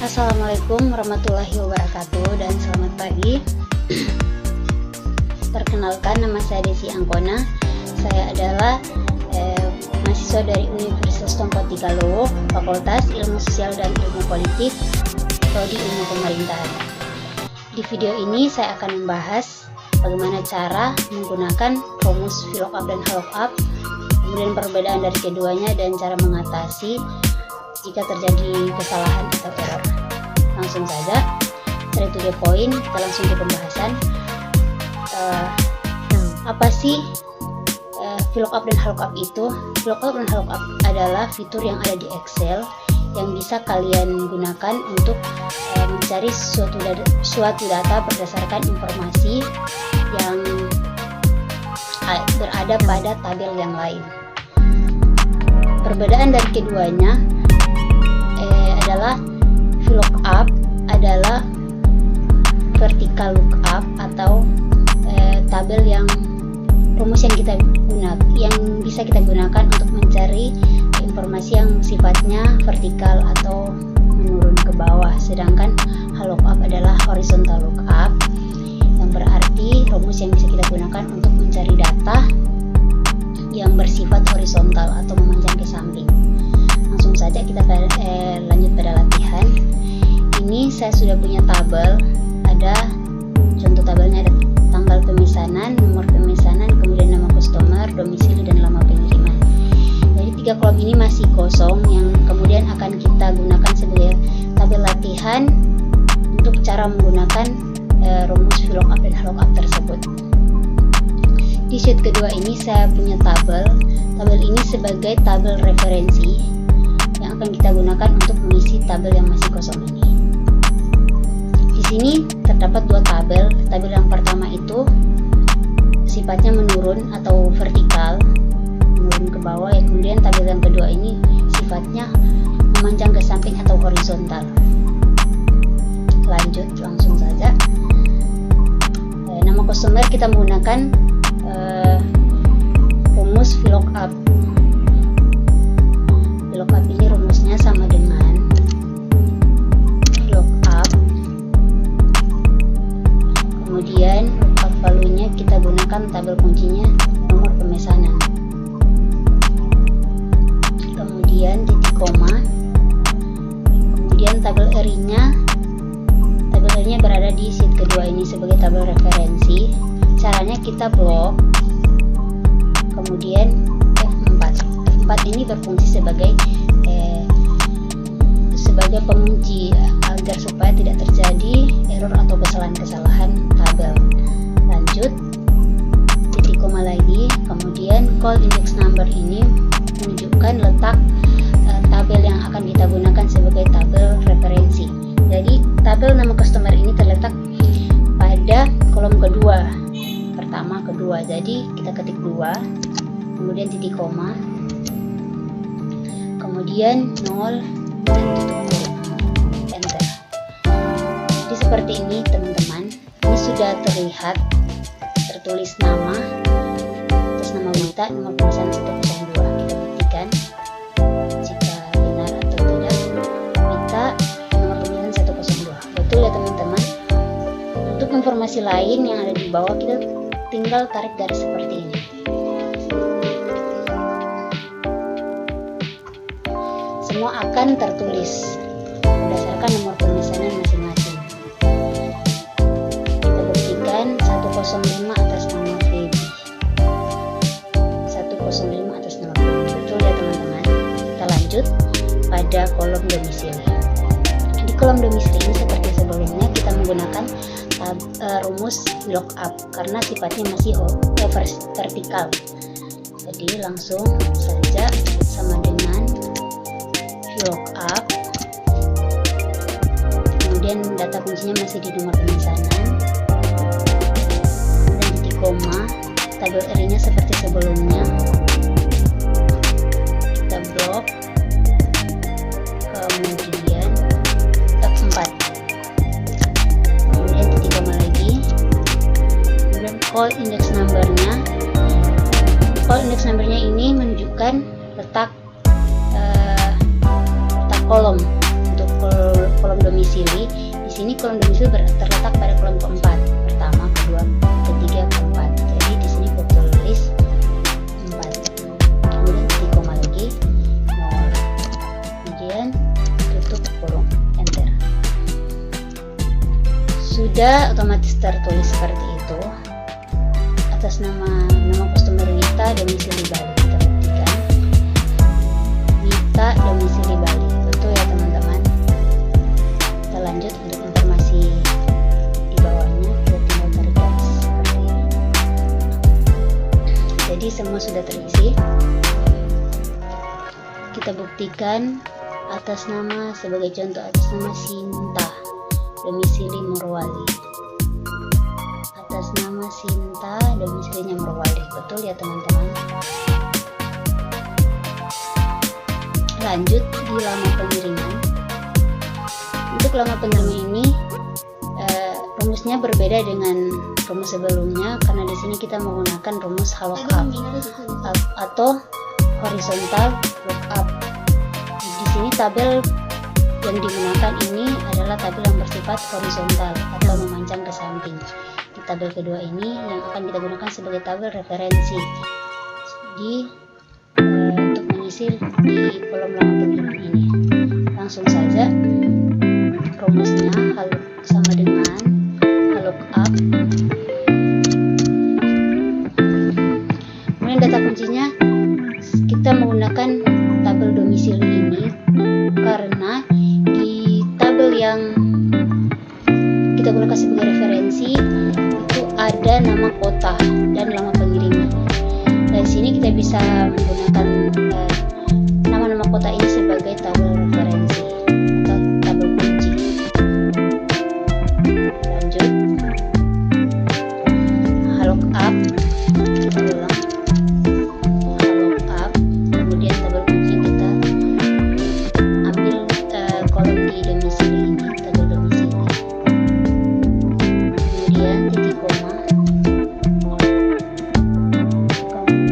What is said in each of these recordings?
Assalamualaikum warahmatullahi wabarakatuh dan selamat pagi. Perkenalkan, nama saya Desi Angkona. Saya adalah mahasiswa dari Universitas Tompo Tigalowo, Fakultas Ilmu Sosial dan Ilmu Politik, Prodi Ilmu Pemerintahan. Di video ini saya akan membahas bagaimana cara menggunakan rumus VLOOKUP dan HLOOKUP, kemudian perbedaan dari keduanya dan cara mengatasi jika terjadi kesalahan atau error. Langsung saja, straight to the point, kita langsung ke pembahasan. Apa sih VLOOKUP dan HLOOKUP itu? VLOOKUP dan HLOOKUP adalah fitur yang ada di Excel yang bisa kalian gunakan untuk mencari suatu data berdasarkan informasi yang berada pada tabel yang lain. Perbedaan dari keduanya adalah VLOOKUP adalah vertical lookup atau tabel yang rumus yang bisa kita gunakan untuk mencari informasi yang sifatnya vertikal atau menurun ke bawah, sedangkan HLOOKUP adalah horizontal lookup yang berarti rumus yang bisa kita gunakan untuk mencari data yang bersifat horizontal atau memanjang ke samping. Langsung saja kita lanjut pada latihan. Ini saya sudah punya tabel, ada contoh tabelnya, ada tanggal pemesanan, nomor pemesanan, kemudian nama customer, domisili, dan lama pengiriman. Jadi 3 kolom ini masih kosong yang kemudian akan kita gunakan sebagai tabel latihan untuk cara menggunakan rumus VLOOKUP dan HLOOKUP tersebut. Di sheet kedua ini saya punya tabel ini sebagai tabel referensi yang akan kita gunakan untuk mengisi tabel yang masih kosong ini. Di sini terdapat 2 tabel. Tabel yang pertama itu sifatnya menurun atau vertikal, menurun ke bawah, ya. Kemudian tabel yang kedua ini sifatnya memanjang ke samping atau horizontal. Lanjut langsung saja. Nama customer kita menggunakan rumus VLOOKUP. VLOOKUP ini rumusnya sama dengan VLOOKUP. Kemudian lookup value-nya kita gunakan tabel kuncinya nomor pemesanan. Kemudian titik koma. Kemudian tabel area-nya berada di sheet kedua ini sebagai tabel referensi. Caranya kita blok, kemudian F4 ini berfungsi sebagai pengunci agar supaya tidak terjadi error atau kesalahan tabel. Lanjut, titik koma lagi, kemudian call index number ini menunjukkan letak tabel yang akan kita gunakan sebagai tabel referensi. Jadi tabel nama customer ini terletak pada kolom kedua, pertama kedua. Jadi kita ketik 2, kemudian titik koma, kemudian 0 dan tutup kurung, enter. Jadi seperti ini teman-teman. Ini sudah terlihat tertulis nama, atas nama Wita, nomor pemesanan 102. Kita buktikan jika benar atau tidak. Wita, nomor pemesanan 102. Betul ya teman-teman. Untuk informasi lain yang ada di bawah, kita tinggal tarik garis seperti ini. Semua akan tertulis berdasarkan nomor pemesanan masing-masing. Kita buktikan 105 atas nama Feby. 105 atas nama Feby. Betul ya teman-teman. Kita lanjut pada kolom domisili. Di kolom domisili ini seperti sebelumnya kita menggunakan rumus VLOOKUP karena sifatnya masih vertikal. Jadi langsung saja sama dengan VLOOKUP, kemudian data kuncinya masih di nomor pemesanan, kemudian titik koma, tabel area-nya seperti sebelumnya, kita blok, kemudian F4, kemudian titik koma lagi, kemudian call index number-nya. Call index number-nya ini menunjukkan letak kolom. Untuk kolom domisili. Di sini kolom domisili terletak pada kolom keempat, pertama, kedua, ketiga, keempat. Jadi di sini kita tulis 4. Kemudian titik koma lagi 0. Kemudian tutup kurung, enter. Sudah otomatis tertulis seperti itu. Atas nama customer Wita, domisili Bali. Kita buktikan Wita, domisili Bali. Betul ya teman-teman. Kita lanjut untuk informasi di bawahnya. Kita tinggal tarik garis seperti ini. Jadi semua sudah terisi. Kita buktikan atas nama, sebagai contoh, atas nama Sinta, domisili Morowali. Atas nama Sinta, domisilinya Morowali. Betul ya teman-teman. Lanjut di lama pengiriman. Untuk lama pengiriman ini rumusnya berbeda dengan rumus sebelumnya, karena di sini kita menggunakan rumus lookup atau horizontal lookup. Di sini tabel yang digunakan ini adalah tabel yang bersifat horizontal atau memanjang ke samping. Di tabel kedua ini yang akan kita gunakan sebagai tabel referensi untuk mengisi di kolom lama pengiriman ini. Langsung saja, rumusnya sama dengan lookup. Kemudian data kuncinya kita menggunakan tabel domisili ini karena di tabel yang kita gunakan sebagai referensi itu ada nama kota dan lama pengiriman. Dari sini kita bisa menggunakan nama-nama kota ini sebagai tabel referensi atau tabel kunci. Lanjut, lookup, kita ulang, lookup. Kemudian tabel kunci kita ambil kolom di domisili ini, tabel domisili. Kemudian titik koma.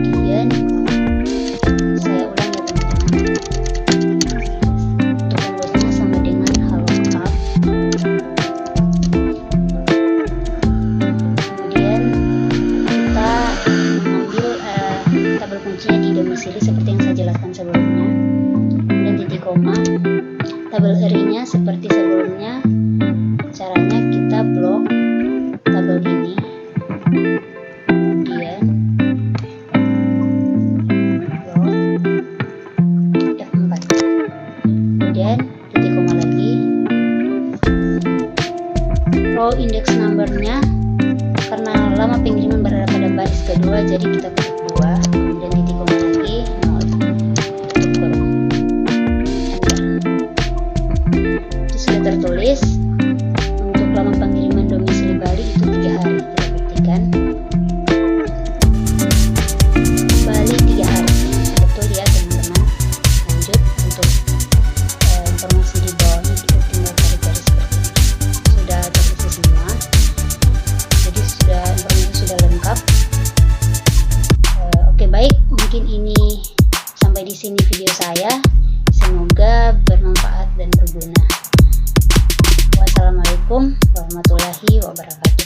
Kemudian saya ulang ya teman-teman. Untuk membuatnya sama dengan lookup. Kemudian kita mengambil tabel kuncinya di domisili seperti yang saya jelaskan sebelumnya. Kemudian titik koma. Tabel harinya seperti sebelumnya. Caranya kita blok tabel ini. Kemudian blok F4. Kemudian titik koma lagi. Row index number-nya, karena lama pengiriman berada pada baris kedua, jadi kita ketik 2. Kemudian titik koma lagi 0. Tutup kurung, enter. Itu sudah tertulis. Untuk lama pengiriman domisili Bali itu 3 hari. Kita buktikan Bali 3 hari. Betul ya teman-teman. Lanjut untuk informasi di bawahnya, kita tinggal tarik garis seperti ini. Sudah terisi semua. Jadi informasi sudah lengkap. Oke, baik, mungkin ini sampai di sini video saya. Semoga bermanfaat dan berguna. Wassalamualaikum warahmatullahi wabarakatuh.